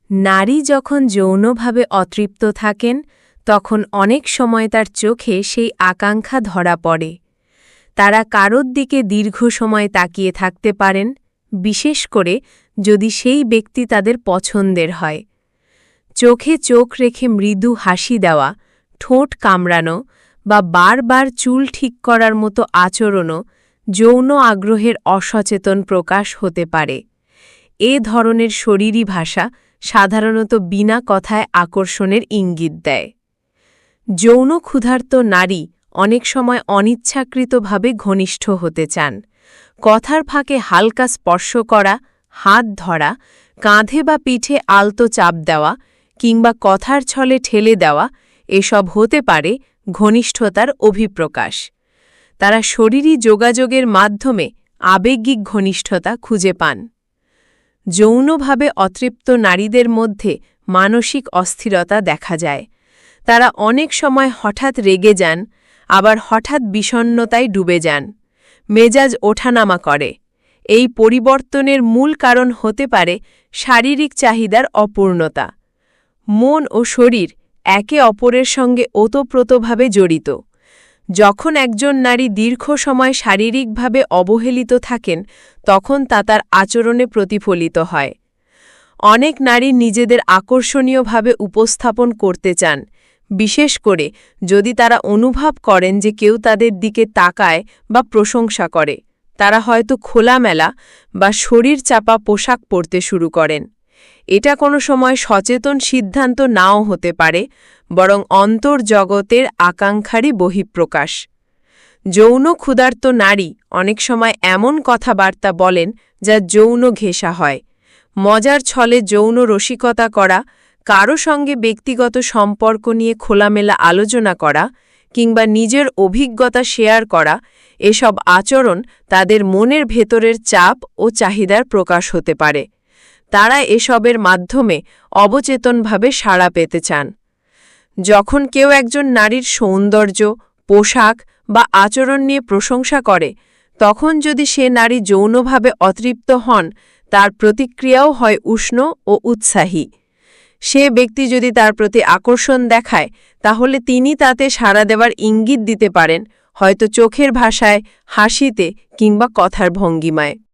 নারী যখন যৌনভাবে অতৃপ্ত থাকেন তখন অনেক সময় তার চোখে সেই আকাঙ্ক্ষা ধরা পড়ে। তারা কারোর দিকে দীর্ঘ সময় তাকিয়ে থাকতে পারেন, বিশেষ করে যদি সেই ব্যক্তি তাদের পছন্দের হয়। চোখে চোখ রেখে মৃদু হাসি দেওয়া, ঠোঁট কামড়ানো বা বারবার চুল ঠিক করার মতো আচরণও যৌন আগ্রহের অসচেতন প্রকাশ হতে পারে। এ ধরনের শরীরী ভাষা সাধারণত বিনা কথায় আকর্ষণের ইঙ্গিত দেয়। যৌন ক্ষুধার্ত নারী অনেক সময় অনিচ্ছাকৃতভাবে ঘনিষ্ঠ হতে চান। কথার ফাঁকে হালকা স্পর্শ করা, হাত ধরা, কাঁধে বা পিঠে আলতো চাপ দেওয়া কিংবা কথার ছলে ঠেলে দেওয়া এসব হতে পারে ঘনিষ্ঠতার অভিপ্রকাশ। তারা শরীরী যোগাযোগের মাধ্যমে আবেগিক ঘনিষ্ঠতা খুঁজে পান। যৌনভাবে অতৃপ্ত নারীদের মধ্যে মানসিক অস্থিরতা দেখা যায়। তারা অনেক সময় হঠাৎ রেগে যান, আবার হঠাৎ বিষণ্ণতায় ডুবে যান, মেজাজ ওঠানামা করে। এই পরিবর্তনের মূল কারণ হতে পারে শারীরিক চাহিদার অপূর্ণতা। মন ও শরীর একে অপরের সঙ্গে ওতপ্রোতভাবে জড়িত। যখন একজন নারী দীর্ঘ সময় শারীরিকভাবে অবহেলিত থাকেন তখন তা তার আচরণে প্রতিফলিত হয়। অনেক নারী নিজেদের আকর্ষণীয়ভাবে উপস্থাপন করতে চান, বিশেষ করে যদি তারা অনুভব করেন যে কেউ তাদের দিকে তাকায় বা প্রশংসা করে। তারা হয়তো খোলামেলা বা শরীর চাপা পোশাক পরতে শুরু করেন। এটা কোনো সময় সচেতন সিদ্ধান্ত নাও হতে পারে, বরং অন্তর্জগতের আকাঙ্ক্ষারই বহিঃপ্রকাশ। যৌন ক্ষুধার্ত নারী অনেক সময় এমন কথাবার্তা বলেন যা যৌন ঘেঁষা হয়। মজার ছলে যৌন রসিকতা করা, কারো সঙ্গে ব্যক্তিগত সম্পর্ক নিয়ে খোলামেলা আলোচনা করা কিংবা নিজের অভিজ্ঞতা শেয়ার করা, এসব আচরণ তাদের মনের ভেতরের চাপ ও চাহিদার প্রকাশ হতে পারে। তারা এসবের মাধ্যমে অবচেতনভাবে সাড়া পেতে চান। যখন কেউ একজন নারীর সৌন্দর্য, পোশাক বা আচরণ নিয়ে প্রশংসা করে, তখন যদি সে নারী যৌনভাবে অতৃপ্ত হন, তার প্রতিক্রিয়াও হয় উষ্ণ ও উৎসাহী। সে ব্যক্তি যদি তার প্রতি আকর্ষণ দেখায়, তাহলে তিনি তাতে সাড়া দেওয়ার ইঙ্গিত দিতে পারেন, হয়তো চোখের ভাষায়, হাসিতে কিংবা কথার ভঙ্গিমায়।